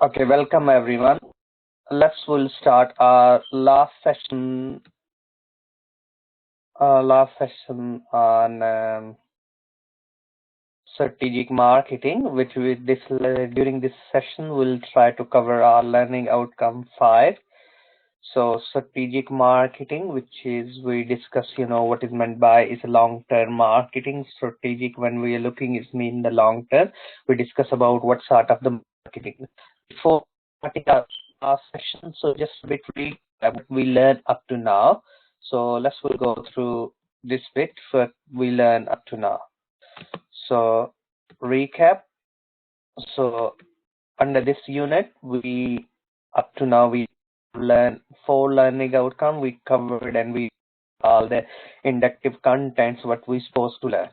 Okay, welcome everyone. We'll start our last session. On strategic marketing, which during this session we'll try to cover our learning outcome 5. So strategic marketing, which is we discuss, what is meant by is long-term marketing. Strategic, when we are looking, is mean the long term. We discuss about what sort of the marketing. Before starting our session, so just a bit what we learned up to now. So we'll go through this bit what we learned up to now. So recap. So under this unit, up to now we learn 4 learning outcome we covered, and we all the inductive contents what we supposed to learn.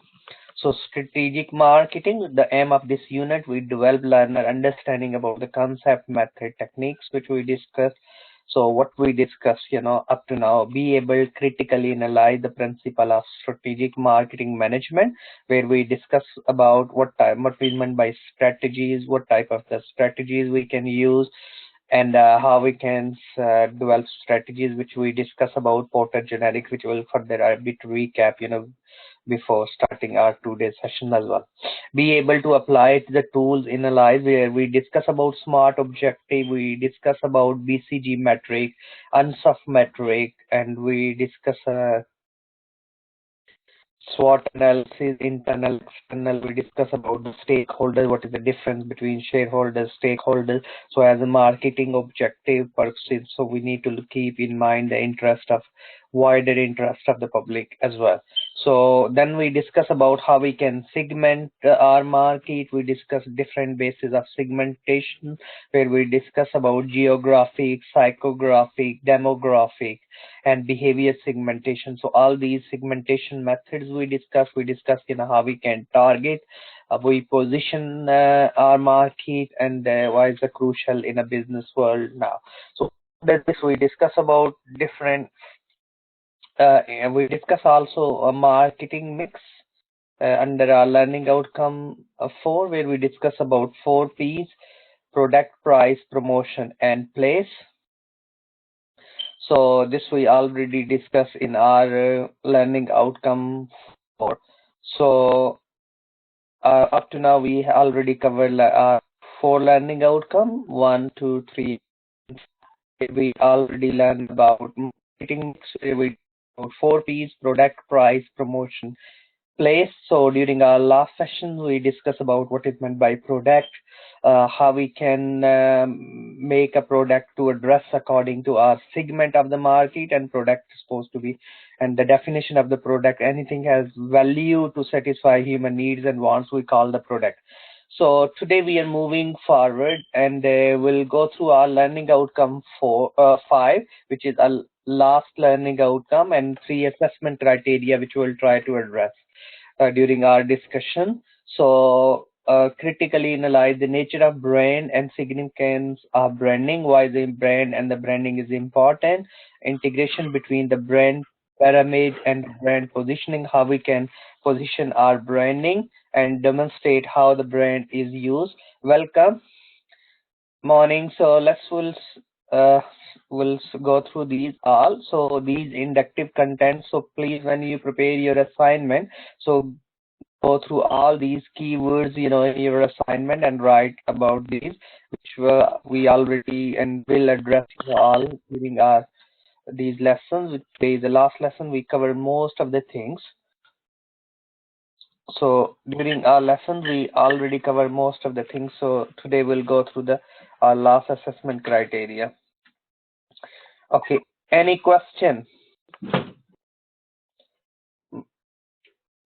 So strategic marketing, the aim of this unit, we develop learner understanding about the concept, method, techniques which we discussed. So what we discussed, up to now, be able to critically analyze the principle of strategic marketing management, where we discuss about what we meant by strategies, what type of the strategies we can use, and how we can develop strategies, which we discuss about Porter generic, which will further a bit recap, before starting our 2-day session as well. Be able to apply the tools in a live, where we discuss about SMART objective, we discuss about BCG metric, UNSUF metric, and we discuss SWOT analysis, internal, external. We discuss about the stakeholders, what is the difference between shareholders, stakeholders. So as a marketing objective person, so we need to keep in mind the wider interest of the public as well. So then we discuss about how we can segment our market. We discuss different bases of segmentation, where we discuss about geographic, psychographic, demographic, and behavior segmentation. So all these segmentation methods we discuss, how we can target, we position our market, and why is it crucial in a business world now. So that this we discuss about different, and we discuss also a marketing mix under our learning outcome 4, where we discuss about 4 P's: product, price, promotion, and place. So this we already discussed in our learning outcome 4. So up to now we already covered our 4 learning outcome 1, 2, 3. We already learned about marketing. We 4 P's: product, price, promotion, place. So during our last session, we discussed about what is meant by product, how we can make a product to address according to our segment of the market, and product is supposed to be, and the definition of the product, anything has value to satisfy human needs and wants, we call the product. So today we are moving forward, and we'll go through our learning outcome 5, which is a last learning outcome, and 3 assessment criteria which we'll try to address during our discussion. So critically analyze the nature of brand and significance of branding, why the brand and the branding is important, integration between the brand pyramid and brand positioning, how we can position our branding, and demonstrate how the brand is used. Welcome, morning. So we'll go through these all. So these inductive contents, so please, when you prepare your assignment, so go through all these keywords, in your assignment, and write about these, which we already and will address all during these lessons. Today is the last lesson. We cover most of the things. So during our lesson, we already cover most of the things. So today we'll go through our last assessment criteria. Okay, any question?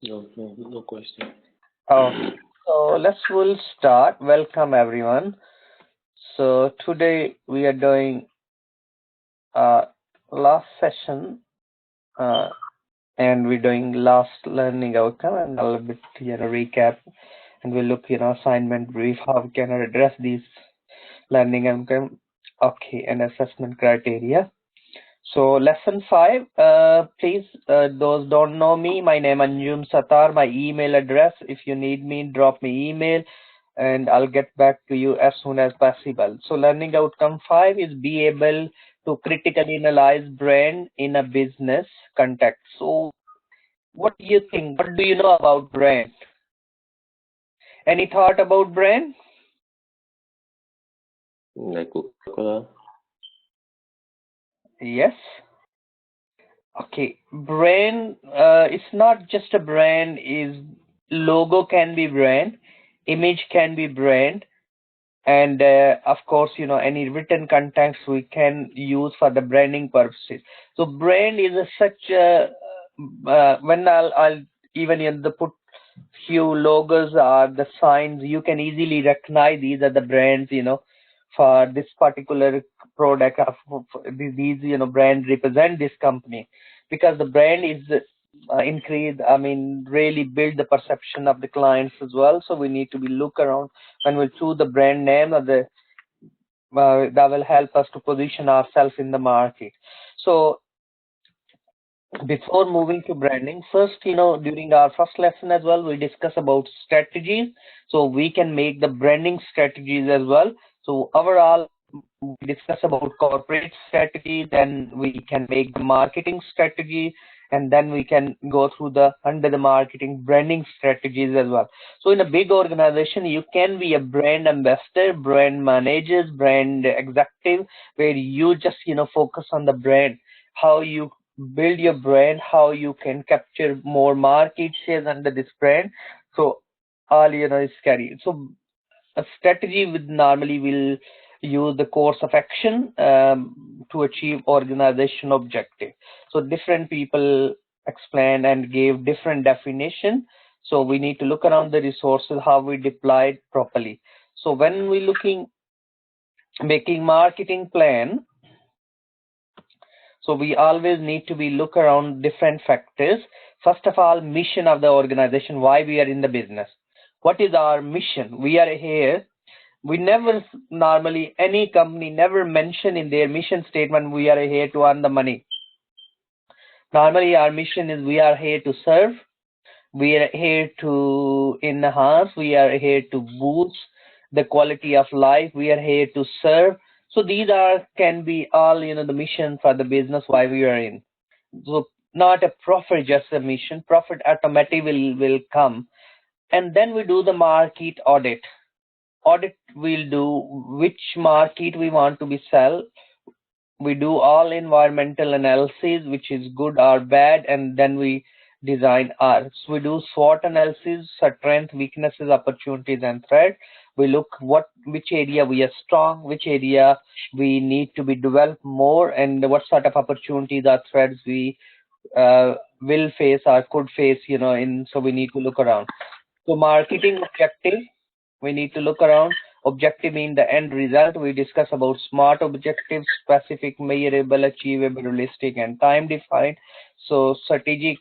No question. Okay, so we'll start. Welcome everyone. So today we are doing last session, and we're doing last learning outcome, and a little bit recap, and we'll look assignment brief, how we can address these learning outcome. Okay, and assessment criteria. So lesson 5, please, those don't know me, my name is Anjum Satar. My email address, if you need me, drop me email. and I'll get back to you as soon as possible. So learning outcome 5 is be able to critically analyze brand in a business context. So what do you think? What do you know about brand? Any thought about brand? Like Coca-Cola. Yes. Okay. Brand, it's not just a brand, is logo can be brand, image can be brand, and of course, any written contents we can use for the branding purposes. So brand is such a, when I'll even put few logos or the signs, you can easily recognize these are the brands, for this particular product. These, brand represent this company, because the brand is really build the perception of the clients as well. So we need to be look around when we choose the brand name of the that will help us to position ourselves in the market. So before moving to branding, first, during our first lesson as well, we discuss about strategies. So we can make the branding strategies as well. So overall, we discuss about corporate strategy, then we can make the marketing strategy, and then we can go through the under the marketing branding strategies as well. So in a big organization, you can be a brand ambassador, brand managers, brand executive, where you just focus on the brand, how you build your brand, how you can capture more market shares under this brand. So all is carried. So a strategy would normally will use the course of action to achieve organization objective. So different people explained and gave different definition. So we need to look around the resources, how we deploy it properly. So when we looking making marketing plan, so we always need to be look around different factors. First of all, mission of the organization, why we are in the business. What is our mission? We are here. We never normally any company never mention in their mission statement we are here to earn the money. Normally our mission is we are here to serve, we are here to enhance, we are here to boost the quality of life, we are here to serve. So these are can be all the mission for the business why we are in. So not a profit, just a mission. Profit automatically will come, and then we do the market audit. Audit will do which market we want to be sell. We do all environmental analysis, which is good or bad, and then we design our. So we do SWOT analysis, strength, weaknesses, opportunities, and threat. We look which area we are strong, which area we need to be developed more, and what sort of opportunities or threats we will face or could face. So we need to look around. So marketing objective, we need to look around. Objective mean the end result. We discuss about SMART objectives: specific, measurable, achievable, realistic, and time defined. So strategic,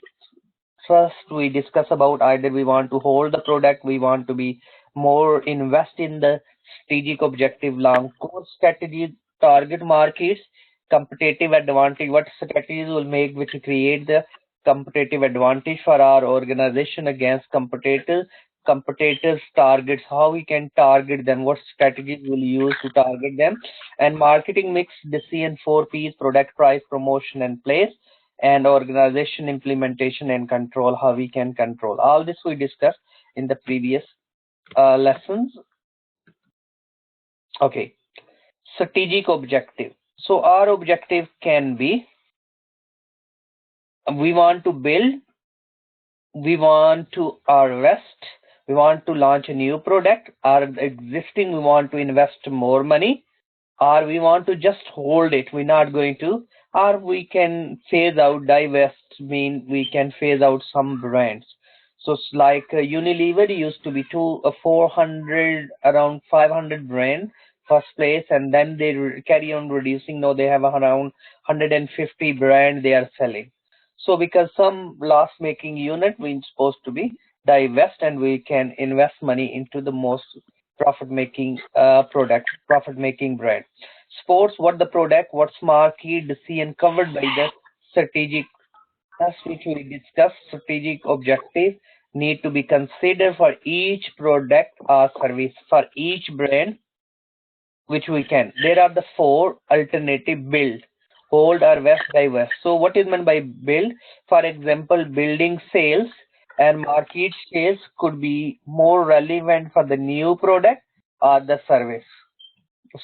first we discuss about either we want to hold the product, we want to be more invest in the strategic objective. Long course strategies, target markets, competitive advantage. What strategies will make which create the competitive advantage for our organization against competitors. Competitors targets, how we can target them, what strategies we'll use to target them. And marketing mix decision, 4 P's: product, price, promotion, and place. And organization, implementation, and control, how we can control. All this we discussed in the previous lessons. Okay, strategic objective. So our objective can be, we want to build, we want to harvest, we want to launch a new product, or existing we want to invest more money, or we want to just hold it, we're not going to, or we can phase out, divest, mean we can phase out some brands. So it's like Unilever used to be 400, around 500 brand first place, and then they carry on reducing. Now they have around 150 brand they are selling. So because some loss making unit we're supposed to be divest, and we can invest money into the most profit making product, profit making brand. Sports, what the product, what's market, decision covered by the strategic. That's which we discuss strategic objective. need to be considered for each product or service, for each brand which we can. There are the four alternative: build, hold, or vest, divest. So what is meant by build? For example, building sales and market sales could be more relevant for the new product or the service.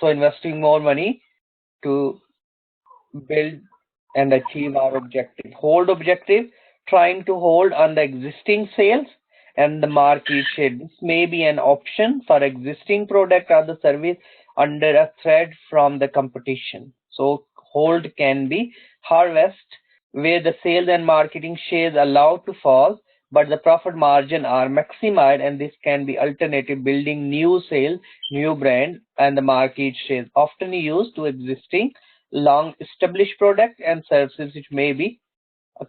So investing more money to build and achieve our objective. Hold objective, trying to hold on the existing sales and the market share. This may be an option for existing product or the service under a threat from the competition. So hold can be harvest, where the sales and marketing shares allowed to fall, but the profit margin are maximized, and this can be alternative: building new sales, new brand, and the market shares often used to existing long established product and services which may be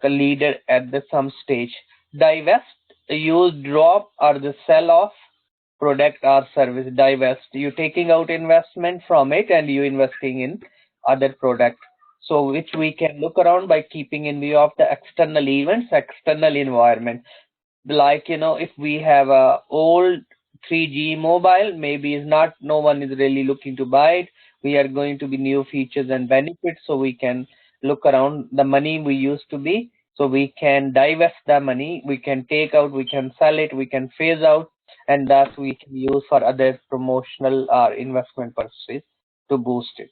a leader at the some stage. Divest, you drop or the sell off product or service. Divest, you taking out investment from it and you investing in other product. So which we can look around by keeping in view of the external events, external environment. Like, if we have a old 3G mobile, maybe is not, no one is really looking to buy it. We are going to be new features and benefits, so we can look around the money we used to be, so we can divest the money, we can take out, we can sell it, we can phase out, and thus we can use for other promotional or investment purposes to boost it.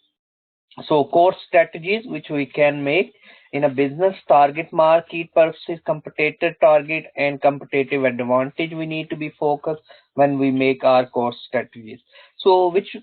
So core strategies which we can make in a business: target market versus competitor target and competitive advantage. We need to be focused when we make our core strategies. So which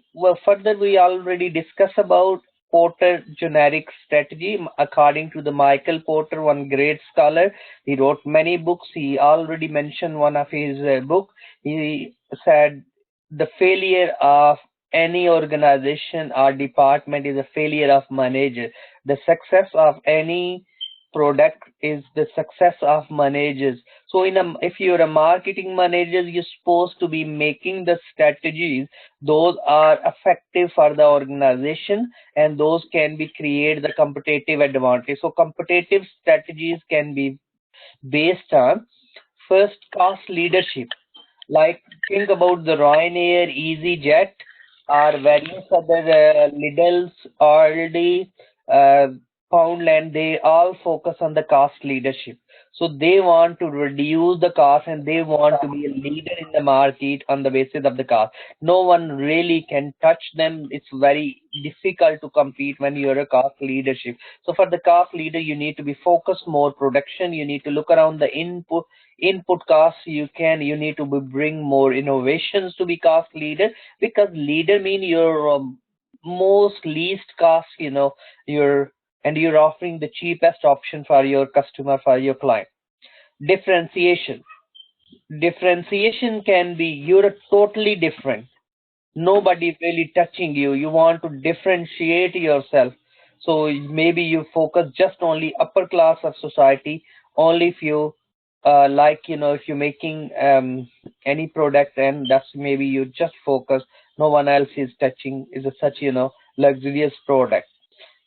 further we already discussed about Porter generic strategy. According to the Michael Porter, one great scholar, he wrote many books. He already mentioned one of his book. He said the failure of any organization or department is a failure of manager. The success of any product is the success of managers. So if you're a marketing manager, you're supposed to be making the strategies those are effective for the organization, and those can be create the competitive advantage. So competitive strategies can be based on first, cost leadership. Like, think about the Ryanair, EasyJet, or various other Lidl's, Aldi, uh, Poundland. They all focus on the cost leadership. So they want to reduce the cost and they want to be a leader in the market on the basis of the cost. No one really can touch them. It's very difficult to compete when you're a cost leadership. So for the cost leader, you need to be focused more production. You need to look around the input costs. You need to bring more innovations to be cost leader, because leader mean your most least cost, your and you're offering the cheapest option for your customer, for your client. Differentiation. Differentiation can be you're totally different, nobody really touching you. You want to differentiate yourself. So maybe you focus just only upper class of society, only if you if you're making any product, and that's maybe you just focus, no one else is touching, is a such luxurious product.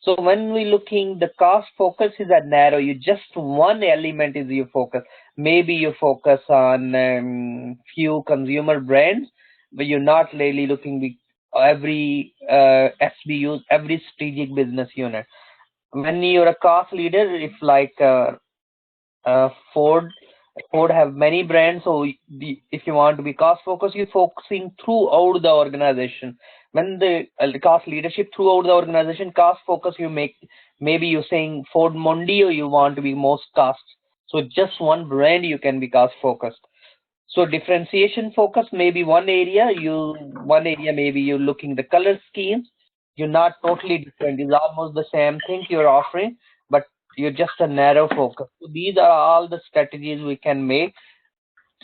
So when we looking, the cost focus is a narrow. You just one element is your focus. Maybe you focus on few consumer brands, but you're not really looking every SBUs, every strategic business unit. When you're a cost leader, if like Ford, Ford have many brands, so if you want to be cost focused, you're focusing throughout the organization. When the cost leadership throughout the organization, cost focus you make, maybe you're saying Ford Mondeo, you want to be most cost. So just one brand you can be cost focused. So differentiation focus, maybe one area maybe you're looking the color schemes. You're not totally different. It's almost the same thing you're offering, but you're just a narrow focus. So these are all the strategies we can make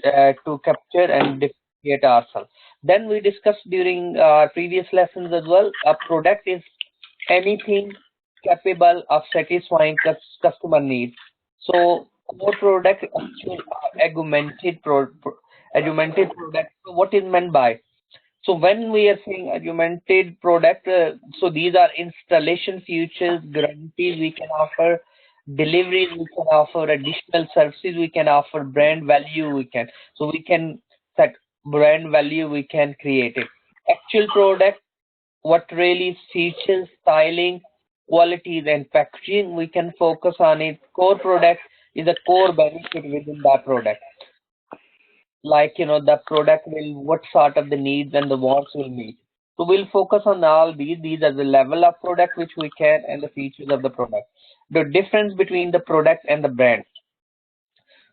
to capture and differentiate ourselves. Then we discussed during our previous lessons as well, a product is anything capable of satisfying customer needs. So core product actually are augmented product. So what is meant by? So when we are saying augmented product, so these are installation features, guarantees we can offer, deliveries we can offer, additional services we can offer, brand value we can set brand value, we can create it. Actual product, what really is features, styling, qualities and packaging, we can focus on it. Core product is a core benefit within that product. Like, the product will, what sort of the needs and the wants will meet. So we'll focus on all these. These are the level of product which we can and the features of the product. The difference between the product and the brand.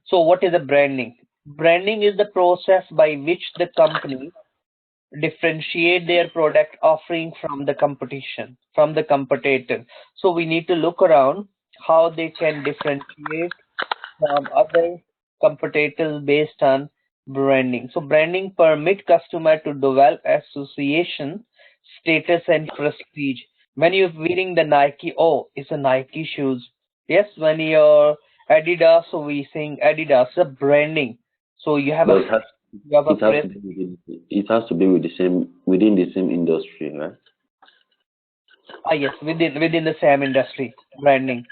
So what is the branding? Branding is the process by which the company differentiate their product offering from the competition, from the competitor. So we need to look around how they can differentiate from other competitors based on branding. So branding permit customer to develop association, status and prestige. When you're wearing the Nike, oh, it's a Nike shoes. Yes, when you're Adidas, so we saying Adidas, the branding. So you have But a you have a it has press. to be it has to be within the same industry, right? Yes, within the same industry, branding.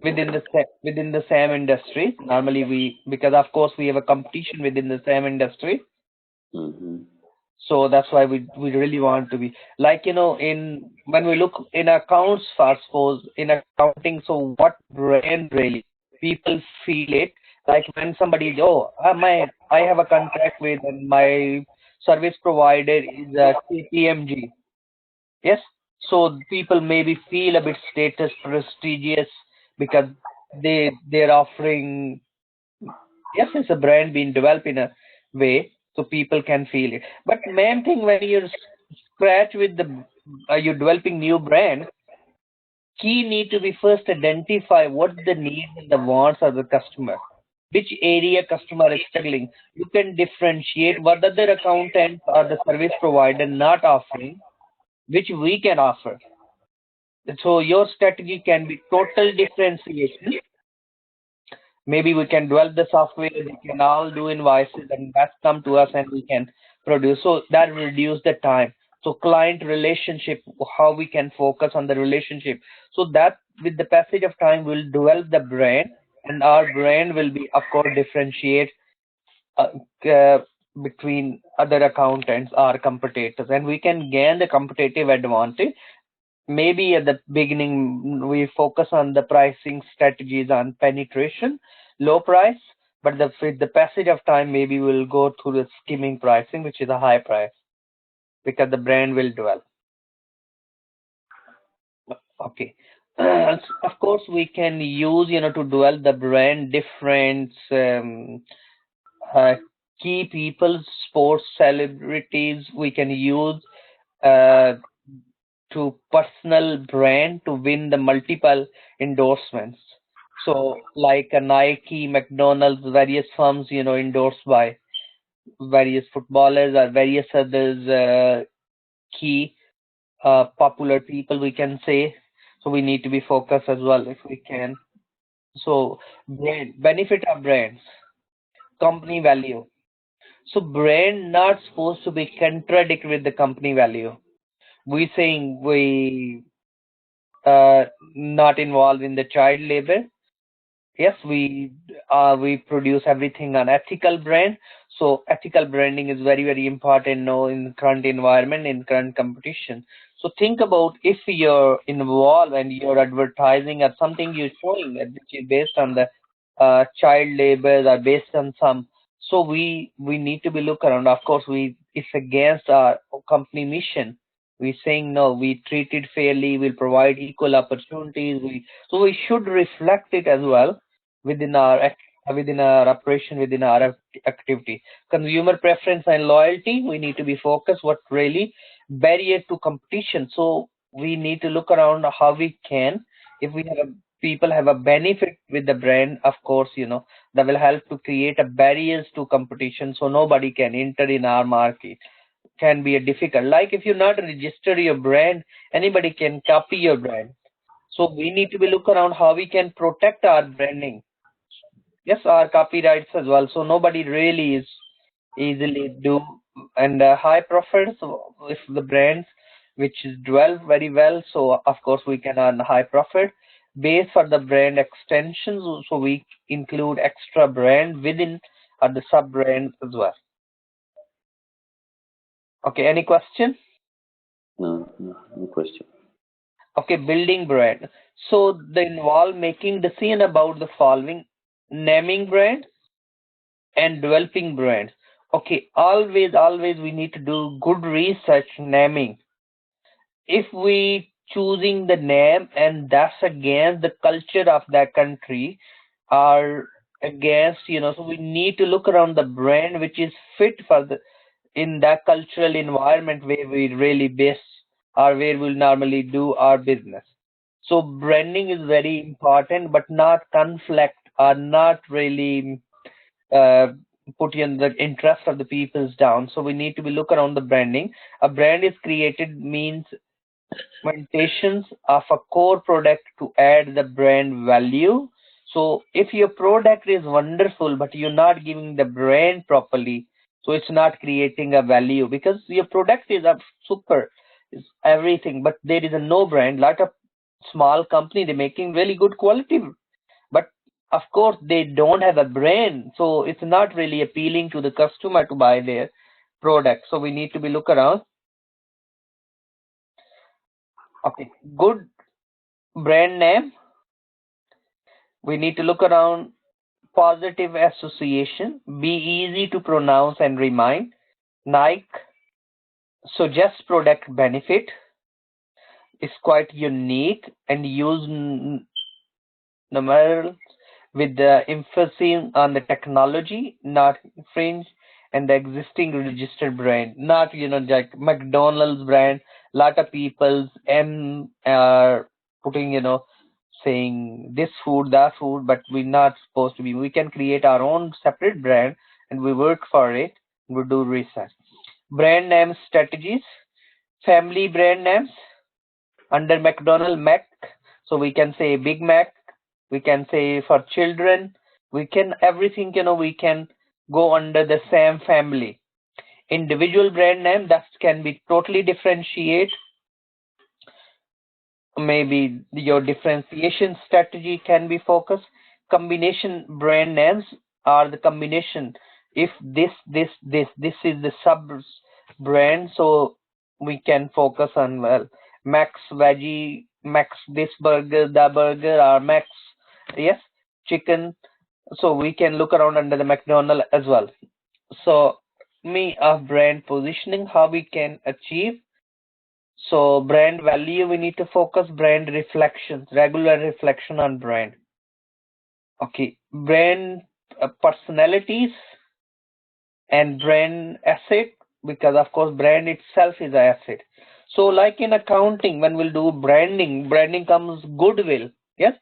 Within the same industry. Normally because of course we have a competition within the same industry. Mm-hmm. So that's why we really want to be like, in when we look in accounts, for suppose in accounting, so what brand really people feel it, like when somebody, oh, I have a contract with and my service provider is KPMG. Yes, so people maybe feel a bit status prestigious because they're offering. Yes, it's a brand being developed in a way so people can feel it. But main thing when you scratch with the you're developing new brand, key need to be first identify what the needs and the wants of the customer. Which area customer is struggling. You can differentiate what other accountant or the service provider not offering, which we can offer. So your strategy can be total differentiation. Maybe we can develop the software, we can all do invoices and that's come to us and we can produce. So that will reduce the time. So client relationship, how we can focus on the relationship. So that with the passage of time we'll develop the brand and our brand will be of course differentiate uh, uh, between other accountants or competitors and we can gain the competitive advantage. Maybe at the beginning we focus on the pricing strategies on penetration, low price, but with the passage of time, maybe we'll go through the skimming pricing, which is a high price because the brand will develop. Okay. Of course, we can use, to develop the brand different uh, key people, sports celebrities. We can use uh, to personal brand to win the multiple endorsements. So like a Nike, McDonald's, various firms, endorsed by various footballers or various others key popular people we can say. So we need to be focused as well if we can. So brand benefit of brands, company value. So brand not supposed to be contradict with the company value. We saying we not involved in the child labor. Yes, we produce everything on ethical brand. So ethical branding is very very important now in current environment, in current competition. So think about if you're involved and you're advertising or something you're showing which is based on the child labor or based on some. So we need to be look around. Of course, we it's against our company mission. We're saying no, we treat it fairly, we'll provide equal opportunities. So we should reflect it as well within our within our operation, within our activity. Consumer preference and loyalty, we need to be focused what really barrier to competition. So we need to look around how we can, if we have people have a benefit with the brand, of course, that will help to create a barriers to competition so nobody can enter in our market. Can be a difficult, like if you not register your brand, anybody can copy your brand. So we need to be look around how we can protect our branding. Yes, our copyrights as well. So nobody really is easily do and high profits if the brands. which is developed very well. So of course we can earn high profit. Base for the brand extensions, so we include extra brand within the sub brands as well. Okay, any question? No question. Okay, building brand. So they involve making decision about the following: naming brand and developing brands. Okay, always we need to do good research naming. If we choosing the name and that's against the culture of that country or against, so we need to look around the brand which is fit for the in that cultural environment where we really base or where we'll normally do our business. So branding is very important, but not conflict or not really uh, put in the interest of the people's down. So we need to be look around the branding. A brand is created means implementations of a core product to add the brand value. So if your product is wonderful, but you're not giving the brand properly, so it's not creating a value because your product is a super, is everything, but there is a no brand. Lot of small company, they're making really good quality, but of course they don't have a brand, so it's not really appealing to the customer to buy their product. So we need to be look around. Okay, good brand name. We need to look around positive association, be easy to pronounce and remind. Nike suggests product benefit is quite unique and use numerals with the emphasis on the technology, not fringe, and the existing registered brand, not like McDonald's brand. Lot of people's are putting saying this food, that food, but we're not supposed to be. We can create our own separate brand, and we work for it. We do research. Brand name strategies, family brand names under McDonald Mac. So we can say Big Mac, we can say for children, we can everything, we can go under the same family. Individual brand name that can be totally differentiate. Maybe your differentiation strategy can be focused. Combination brand names are the combination. If this is the sub brand, so we can focus on, well, Max Veggie, Max this burger, the burger, or Max, yes, chicken. So we can look around under the McDonald as well. So me of brand positioning, how we can achieve. So brand value, we need to focus brand reflections, regular reflection on brand. Okay, brand personalities and brand asset, because of course brand itself is an asset. So like in accounting, when we'll do branding comes goodwill. Yes.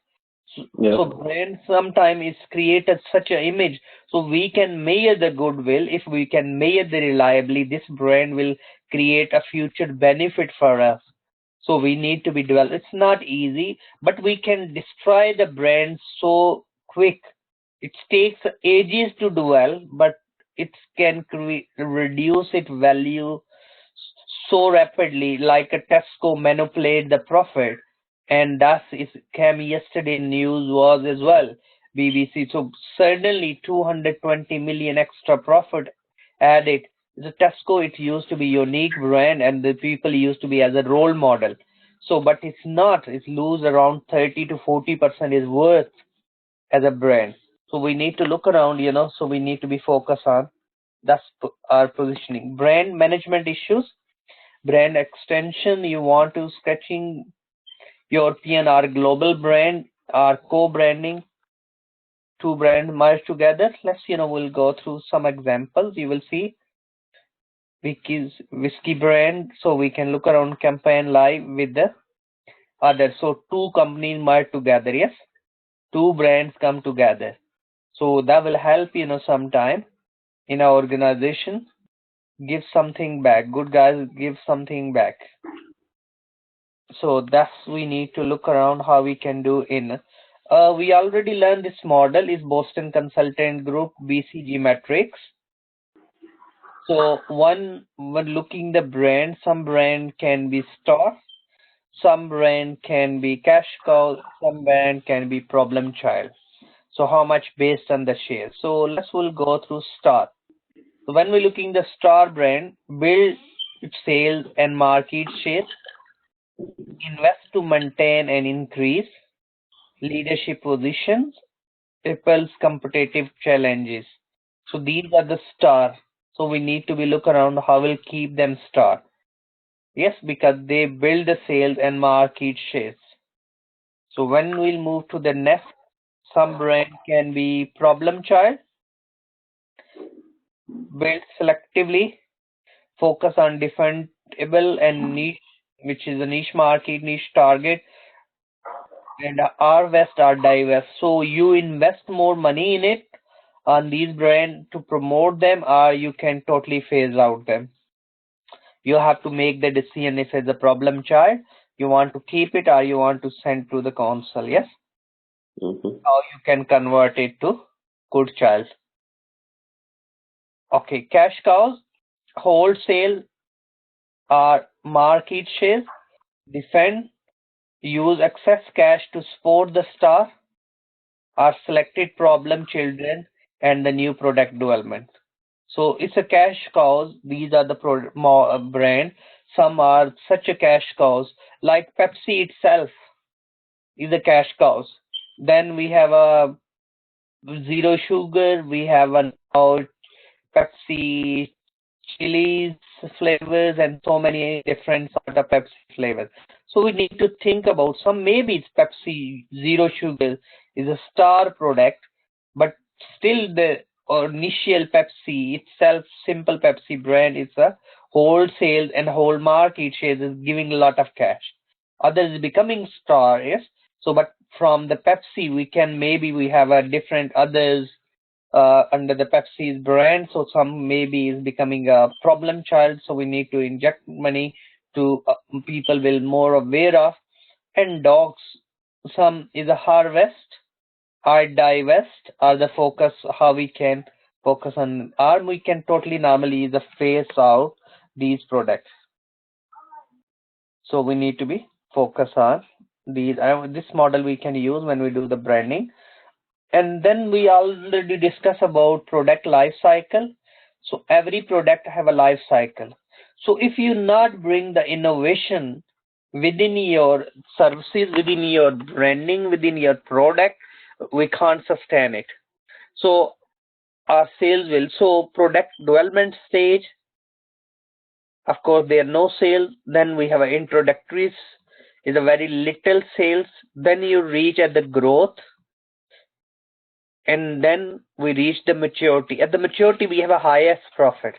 Yeah. So brand sometimes is created such an image, so we can measure the goodwill. If we can measure the reliably, this brand will create a future benefit for us. So we need to be developed. It's not easy, but we can destroy the brand so quick. It takes ages to develop, but it can reduce its value so rapidly, like a Tesco manipulate the profit, and that is came yesterday news was as well, BBC. So suddenly 220 million extra profit added. The Tesco, it used to be unique brand and the people used to be as a role model. So, but it's not. It's lose around 30 to 40% is worth as a brand. So we need to look around, so we need to be focused on that's our positioning. Brand management issues, brand extension, you want to sketching European or global brand or co-branding, two brand merged together. Let's, we'll go through some examples. You will see whiskey brand, so we can look around campaign live with the other. So two companies merged together, yes, two brands come together. So that will help, sometime in our organization. Give something back. Good guys, give something back. So that's we need to look around how we can do in. We already learned this model is Boston Consultant Group BCG matrix. So when looking the brand, some brand can be star, some brand can be cash cow, some brand can be problem child. So how much based on the share? So we'll go through star. So when we're looking the star brand, build its sales and market share, invest to maintain and increase leadership positions, repels competitive challenges. So these are the star. So we need to be look around how we'll keep them star. Yes, because they build the sales and market shares. So when we'll move to the next, some brand can be problem child, build selectively, focus on defendable and niche, which is a niche market, niche target, and harvest or divest. So you invest more money in it on these brands to promote them, or you can totally phase out them. You have to make the decision if it's a problem child, you want to keep it or you want to send to the council. Yes, how you can convert it to good child. Okay, cash cows, wholesale or market shares, defend, use excess cash to support the star, are selected problem children and the new product development. So it's a cash cows. These are the brand. Some are such a cash cows like Pepsi itself is a cash cows. Then we have a zero sugar. We have a now Pepsi chilies flavors and so many different sort of Pepsi flavors. So we need to think about some, maybe it's Pepsi Zero Sugar is a star product, but still the initial Pepsi itself, simple Pepsi brand, is a wholesale and whole market share is giving a lot of cash. Others is becoming star, yes. So, but from the Pepsi, we can maybe we have a different others under the Pepsi's brand. So some maybe is becoming a problem child. So we need to inject money to people will more aware of. And dogs, some is a harvest, or divest, or the focus how we can focus on, or we can totally normally the phase out these products. So we need to be focus on these. This model we can use when we do the branding. And then we already discussed about product life cycle. So every product have a life cycle. So if you not bring the innovation within your services, within your branding, within your product, we can't sustain it. So our sales will. So product development stage, of course, there are no sales. Then we have an introductories, is a very little sales. Then you reach at the growth, and then we reach the maturity. At the maturity, we have a highest profit.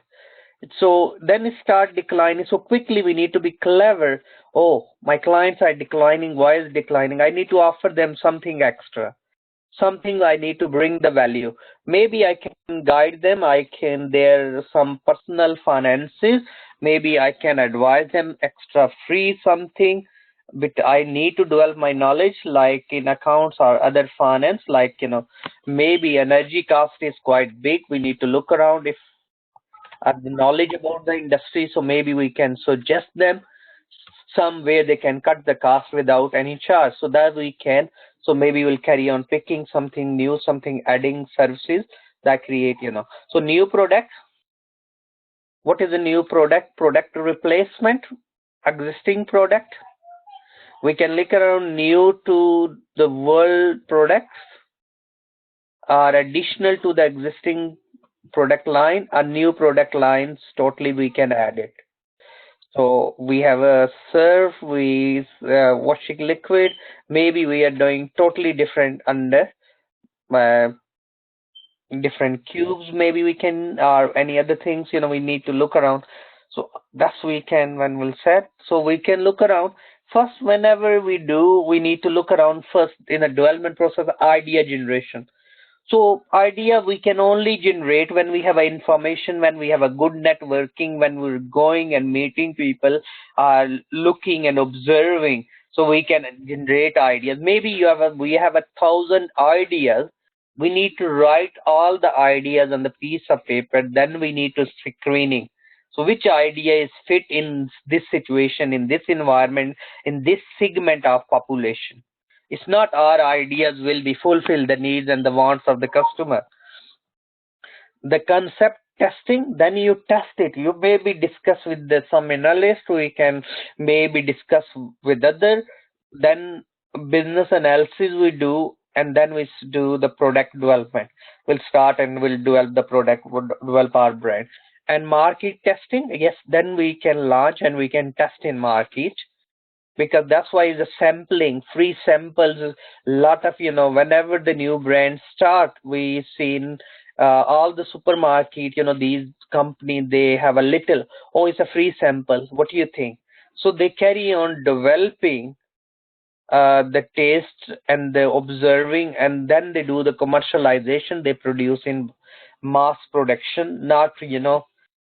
So then it start declining. So quickly, we need to be clever. Oh, my clients are declining. Why is declining? I need to offer them something extra, something I need to bring the value. Maybe I can guide them. I can their some personal finances. Maybe I can advise them extra free something. But I need to develop my knowledge like in accounts or other finance, like maybe energy cost is quite big. We need to look around if the knowledge about the industry, so maybe we can suggest them some way they can cut the cost without any charge, so that we can. So maybe we'll carry on picking something new, something adding services that create. So new product. What is a new product? Product replacement, existing product. We can look around new to the world products are additional to the existing product line, or new product lines totally we can add it. So we have a surf, we washing liquid. Maybe we are doing totally different under uh, different cubes. Maybe we can, or any other things. We need to look around. So that's we can when we'll set. So we can look around first. Whenever we do, we need to look around first in the development process. Idea generation. So idea we can only generate when we have information, when we have a good networking, when we're going and meeting people, looking and observing. So we can generate ideas. Maybe we have 1,000 ideas, We need to write all the ideas on the piece of paper, then we need to screening. So which idea is fit in this situation, in this environment, in this segment of population? It's not our ideas will be fulfill the needs and the wants of the customer. The concept testing, then you test it. You maybe discuss with some analyst, we can maybe discuss with other, then business analysis we do, and then we do the product development. We'll start and we'll develop the product, we'll develop our brand. And market testing, yes, then we can launch and we can test in market, because that's why the sampling, free samples is lot of, whenever the new brands start, we seen all the supermarket, these companies, they have a little, oh, it's a free sample, what do you think? So they carry on developing the taste and the observing, and then they do the commercialization, they produce in mass production, not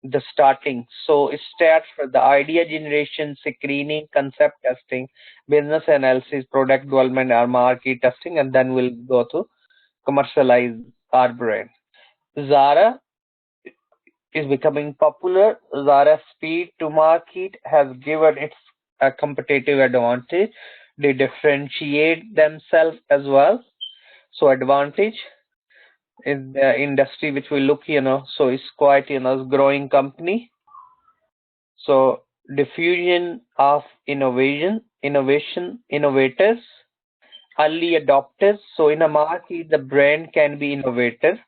the starting. So it starts for the idea generation, screening, concept testing, business analysis, product development, or market testing, and then we'll go to commercialize our brand. Zara is becoming popular. Zara's speed to market has given its a competitive advantage. They differentiate themselves as well. So advantage in the industry which we look, so it's quite, growing company. So diffusion of innovators, early adopters. So in a market, the brand can be innovator.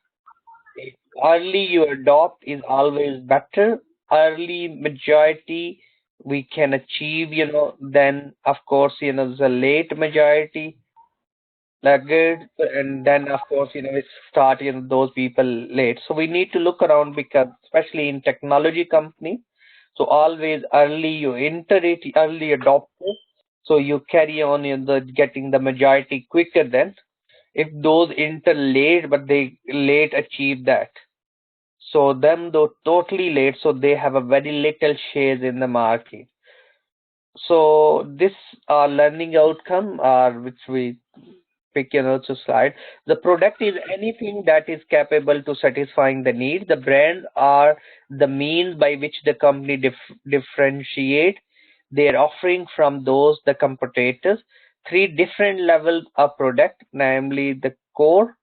Early you adopt is always better. Early majority we can achieve, then of course, the late majority good, and then of course, we start, those people late. So we need to look around, because especially in technology company, so always early you enter it, early adopter, so you carry on in the getting the majority quicker than if those enter late, but they late achieve that. So them though totally late, so they have a very little shares in the market. So this learning outcome, which we pick, to slide. The product is anything that is capable to satisfying the need. The brand are the means by which the company differentiate their offering from those the competitors. Three different levels of product, namely the core,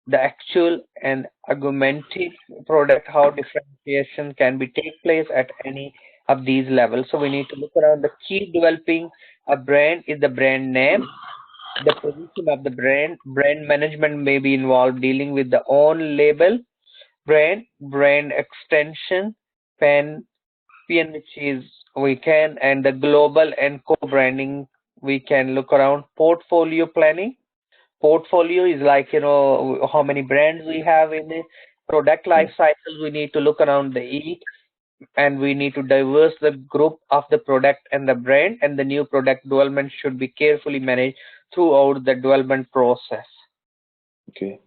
the actual, and augmentative product. How differentiation can be take place at any of these levels. So we need to look around. The key developing a brand is the brand name, the position of the brand management may be involved dealing with the own label, brand extension, pen, which is we can, and the global and co-branding, we can look around. Portfolio planning. Portfolio is like, how many brands we have in the product life cycle. We need to look around the each, and we need to diverse the group of the product and the brand, and the new product development should be carefully managed throughout the development process. Okay.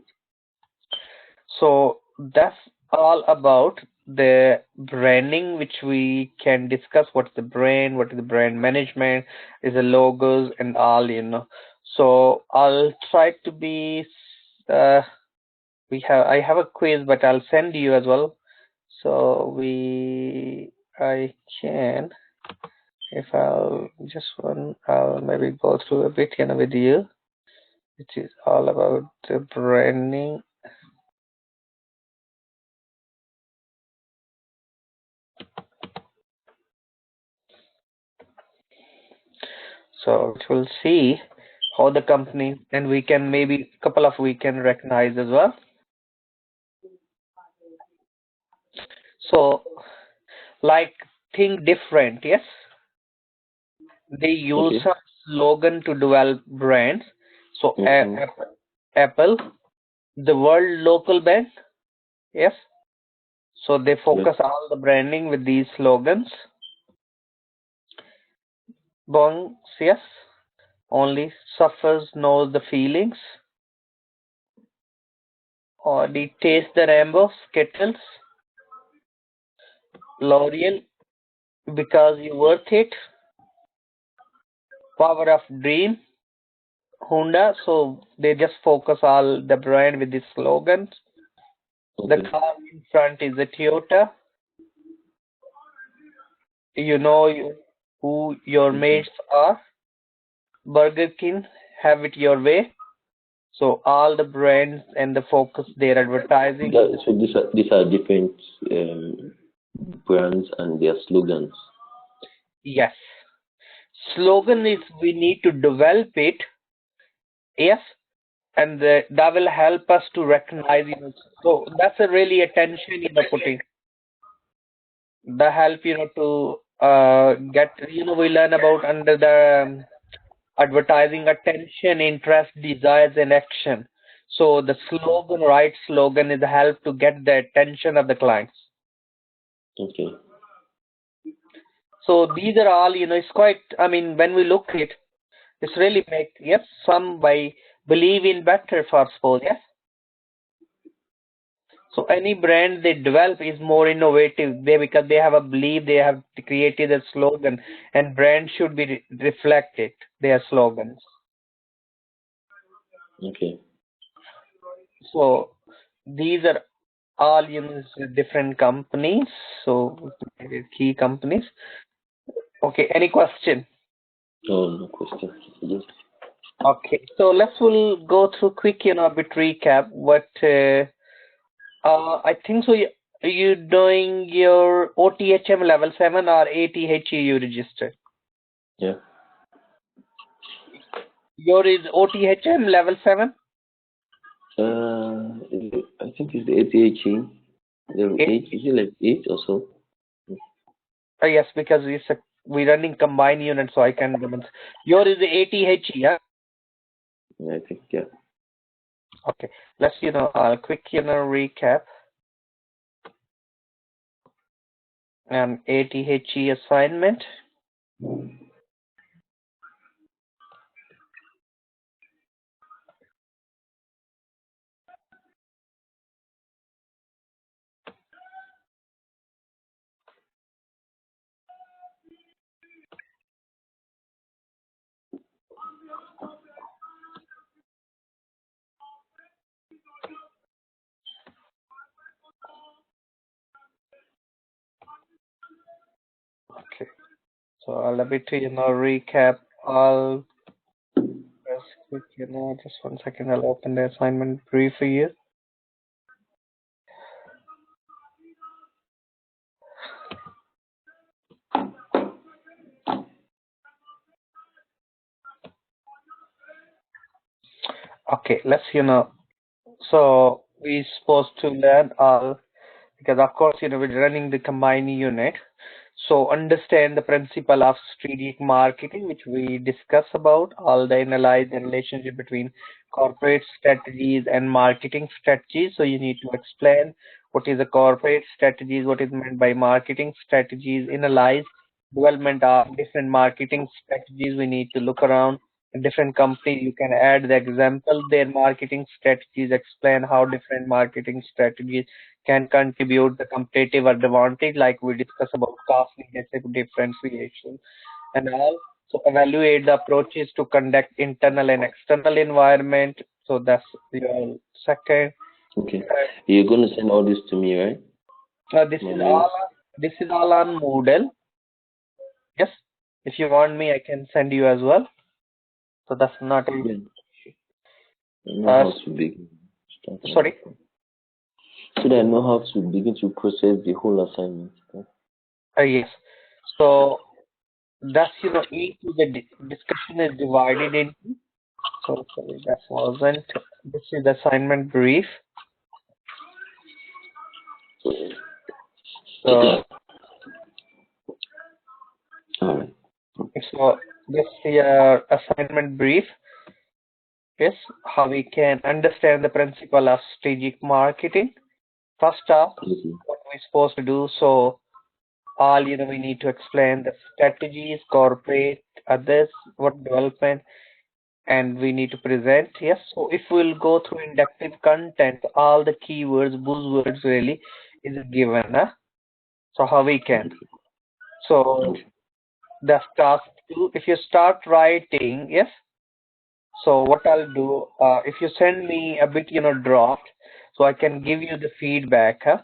So that's all about the branding, which we can discuss. What's the brand, what is the brand management, is the logos and all, So I'll try to be I have a quiz, but I'll send you as well. So I can, if I'll maybe go through a bit, with you, which is all about the branding. So it will see how the company, and we can maybe couple of we can recognize as well. So like think different, yes. They use some slogan to develop brands. So Apple, the world local bank, yes. So they focus all the branding with these slogans. Bongs, yes. Only suffers knows the feelings. Or the taste the rainbow, Skittles. L'Oreal, because you worth it. Power of dream. Honda, so they just focus all the brand with the slogans. The Okay. car in front is a Toyota. You know who your Okay. mates are. Burger King, have it your way. So all the brands and the focus their advertising. So these are different brands and their slogans. Yes. Slogan is we need to develop it. Yes. And that will help us to recognize, so that's a really attention, putting the help, to get, we learn about under the advertising attention, interest, desires, and action. So the slogan, right slogan is help to get the attention of the clients. Okay. So these are all, it's quite, I mean, when we look at it, it's really make, yes, some by believe in better for suppose, yes. So any brand they develop is more innovative they because they have a belief they have created a slogan and brand should be reflected their slogans. Okay. So these are all different companies. So key companies. Okay, any question? Oh, no question. Yes. Okay, so we'll go through quick, a bit recap. What I think so. You doing your OTHM level 7 or ATHE you registered? Yeah. Your is OTHM level 7? I think it's the ATHE. Level 8. Is it like 8 or so? Yes, because we're running combined unit, so I can remember. Your is the ATHE, yeah? Yeah, I think, yeah. Okay, let's, quick, recap. ATHE assignment. Okay, so I'll a bit, recap all. Just quick, just 1 second, I'll open the assignment brief for you. Okay, let's, so we supposed to learn all because of course, we're running the combined unit. So understand the principle of strategic marketing, which we discuss about all the analyze the relationship between corporate strategies and marketing strategies. So you need to explain what is a corporate strategies, what is meant by marketing strategies, analyze development of different marketing strategies. We need to look around different companies. You can add the example, their marketing strategies, explain how different marketing strategies can contribute the competitive advantage like we discussed about cost leadership differentiation and all. So evaluate the approaches to conduct internal and external environment. So that's your second. Okay. You're going to send all this to me, right? This My is mail? all on Moodle. Yes, if you want me, I can send you as well. So that's not a Yeah. I know how to begin. sorry. So that I know how to begin to process the whole assignment. Yes. So that's each of the discussion is divided into. So sorry, that wasn't. This is the assignment brief. So, All right. so this your assignment brief is how we can understand the principle of strategic marketing. First off, what we're supposed to do. So all we need to explain the strategies, corporate, others, what development, and we need to present. Yes. So if we'll go through inductive content, all the keywords, buzzwords really is given. Huh? So how we can. So the task two, if you start writing, yes. So what I'll do, if you send me a bit, draft, so I can give you the feedback, huh?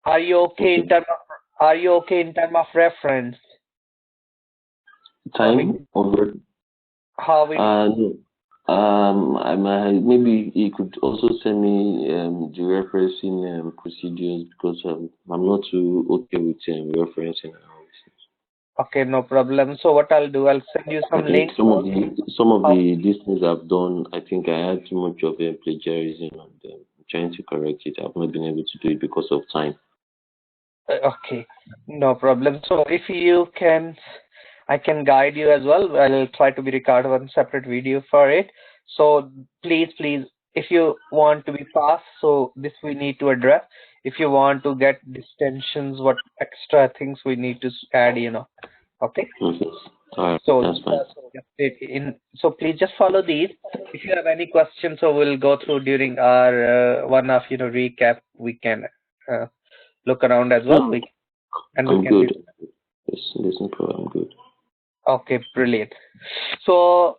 Are you okay in Okay. term of, reference? So Time over. how we No. I might, maybe you could also send me the referencing procedures because I'm not too okay with referencing. Okay, no problem. So what I'll do, I'll send you I some think links. How, these things I've done. I think I had too much of plagiarism, and I'm trying to correct it. I've not been able to do it because of time. okay, no problem. So if you can, I can guide you as well. I'll try to be record one separate video for it. So please, if you want to be fast, so this we need to address. If you want to get distensions, what extra things we need to add. Okay. Okay. All right, So that's fine. so please just follow these. If you have any questions, so we'll go through during our one of recap. We can uh, look around as well. No, We I'm can good. do. Yes, there's no problem. I'm good. Okay, brilliant. So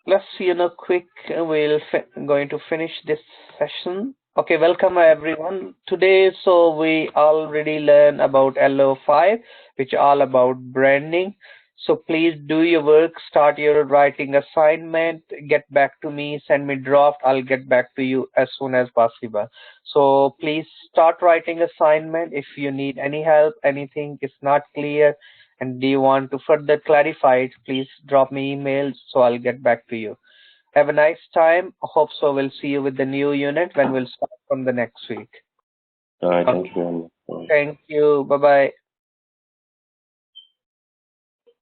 let's see, quick. We'll going to finish this session. Okay, welcome everyone. Today, so we already learned about LO5, which all about branding. So please do your work, start your writing assignment, get back to me, send me draft. I'll get back to you as soon as possible. So please start writing assignment. If you need any help, anything is not clear, and do you want to further clarify it, please drop me email so I'll get back to you. Have a nice time. Hope so. We'll see you with the new unit when we'll start from the next week. All right. Okay. Thank you very much. All right. Thank you. Bye bye.